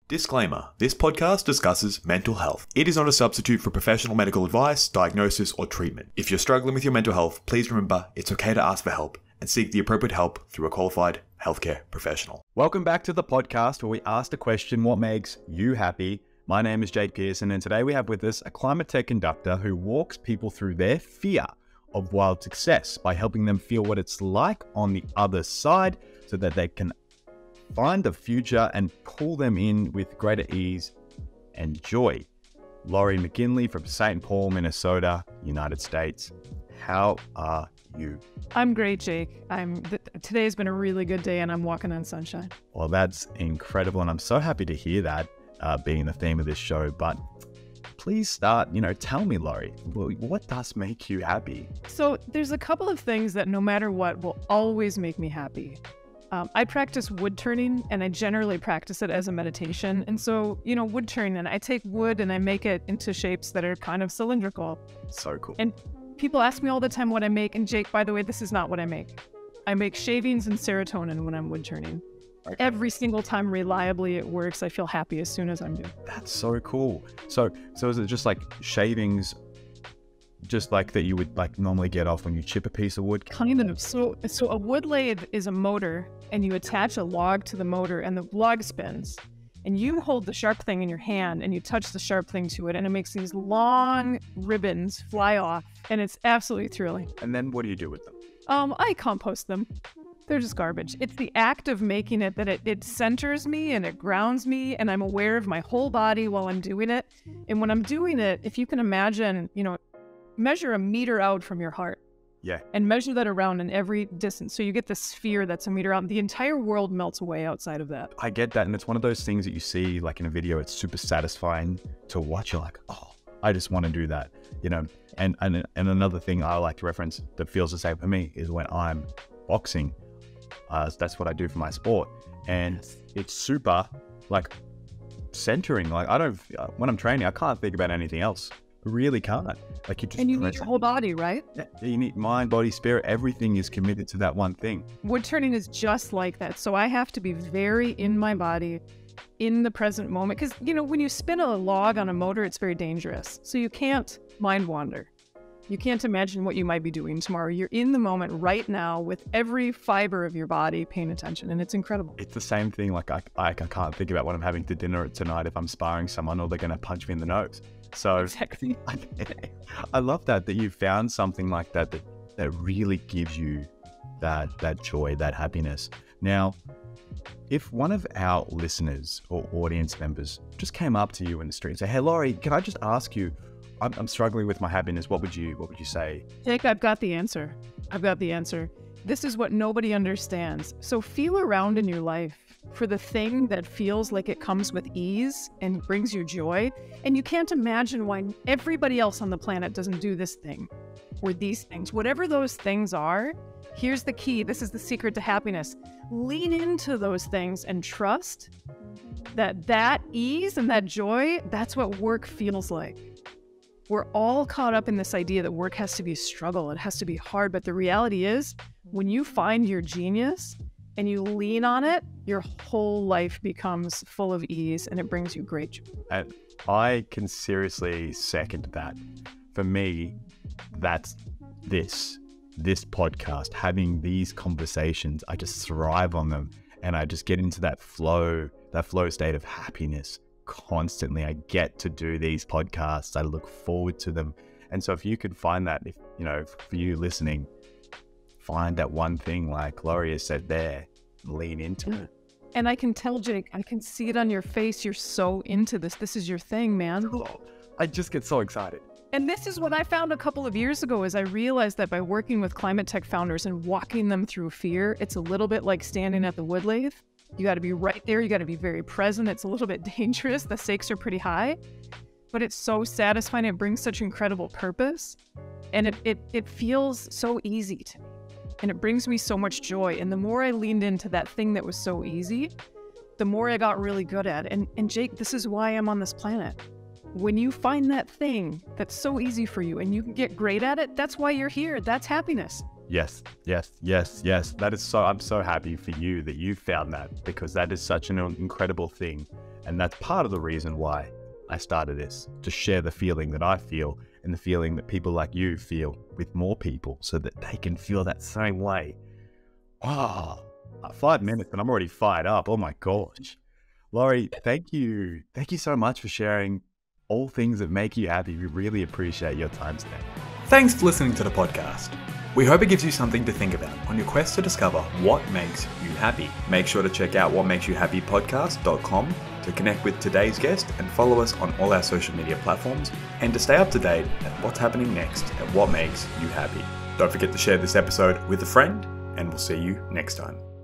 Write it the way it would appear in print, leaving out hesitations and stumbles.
Disclaimer, this podcast discusses mental health. It is not a substitute for professional medical advice, diagnosis, or treatment. If you're struggling with your mental health, please remember it's okay to ask for help and seek the appropriate help through a qualified healthcare professional. Welcome back to the podcast where we ask the question, what makes you happy? My name is Jake Pearson, and today we have with us a ClimateTech Conductor who walks people through their fear of wild success by helping them feel what it's like on the other side so that they can find the future and pull them in with greater ease and joy. Laurie McGinley from St. Paul, Minnesota, United States. How are you? I'm great, Jake. Today's been a really good day and I'm walking on sunshine. Well, that's incredible. And I'm so happy to hear that being the theme of this show. But please start, tell me, Laurie, what does make you happy? So there's a couple of things that no matter what will always make me happy. I practice wood turning, and I generally practice it as a meditation. And so, wood turning, and I take wood and I make it into shapes that are kind of cylindrical. So cool. And people ask me all the time what I make. And Jake, by the way, this is not what I make. I make shavings and serotonin when I'm wood turning. Okay. Every single time reliably it works. I feel happy as soon as I'm doing. That's so cool. So is it just like shavings, just like that you would like normally get off when you chip a piece of wood? Kind of. So a wood lathe is a motor, and you attach a log to the motor and the log spins, and you hold the sharp thing in your hand and you touch the sharp thing to it, and it makes these long ribbons fly off, and it's absolutely thrilling. And then what do you do with them? I compost them. They're just garbage. It's the act of making it that it centers me and it grounds me, and I'm aware of my whole body while I'm doing it. And when I'm doing it, if you can imagine, measure a meter out from your heart. Yeah. And measure that around in every distance. So you get this sphere that's a meter out. The entire world melts away outside of that. I get that. And it's one of those things that you see like in a video. It's super satisfying to watch. You're like, oh, I just want to do that. And another thing I like to reference that feels the same for me is when I'm boxing. That's what I do for my sport. And it's super like centering. Like when I'm training, I can't think about anything else. Really can't. Like you need your whole body, right? Yeah, you need mind, body, spirit. Everything is committed to that one thing. Wood turning is just like that. So I have to be very in my body, in the present moment. Because, when you spin a log on a motor, it's very dangerous. So you can't mind wander. You can't imagine what you might be doing tomorrow. You're in the moment right now with every fiber of your body paying attention, and it's incredible. It's the same thing. Like I can't think about what I'm having to dinner tonight if I'm sparring someone or they're going to punch me in the nose. So exactly. I love that you found something like that really gives you that joy, that happiness. Now, if one of our listeners or audience members just came up to you in the street and say, "Hey, Laurie, can I just ask you, I'm struggling with my happiness. What would you say?" Jake, I've got the answer. This is what nobody understands. So feel around in your life for the thing that feels like it comes with ease and brings you joy. And you can't imagine why everybody else on the planet doesn't do this thing or these things. Whatever those things are, here's the key. This is the secret to happiness. Lean into those things and trust that ease and that joy, that's what work feels like. We're all caught up in this idea that work has to be a struggle. It has to be hard. But the reality is, when you find your genius and you lean on it, your whole life becomes full of ease and it brings you great joy. And I can seriously second that. For me, that's this podcast, having these conversations. I just thrive on them and I just get into that flow state of happiness constantly. I get to do these podcasts. I look forward to them. And so if you could find that, for you listening, find that one thing like Laurie has said there, lean into it. And I can tell, Jake, I can see it on your face. You're so into this. This is your thing, man. I just get so excited. And this is what I found a couple of years ago is I realized that by working with ClimateTech founders and walking them through fear, it's a little bit like standing at the wood lathe. You got to be right there. You got to be very present. It's a little bit dangerous. The stakes are pretty high, but it's so satisfying. It brings such incredible purpose, and it feels so easy to me, and it brings me so much joy. And the more I leaned into that thing that was so easy, the more I got really good at it. And Jake, this is why I'm on this planet. When you find that thing that's so easy for you and you can get great at it, that's why you're here. That's happiness. Yes. That is so, I'm so happy for you that you found that, because that is such an incredible thing And that's part of the reason why I started this, to share the feeling that I feel and the feeling that people like you feel with more people so that they can feel that same way. Wow, 5 minutes and I'm already fired up. Oh my gosh. Laurie, thank you. Thank you so much for sharing all things that make you happy. We really appreciate your time today. Thanks for listening to the podcast. We hope it gives you something to think about on your quest to discover what makes you happy. Make sure to check out whatmakesyouhappypodcast.com to connect with today's guest and follow us on all our social media platforms and to stay up to date at what's happening next at What Makes You Happy. Don't forget to share this episode with a friend, and we'll see you next time.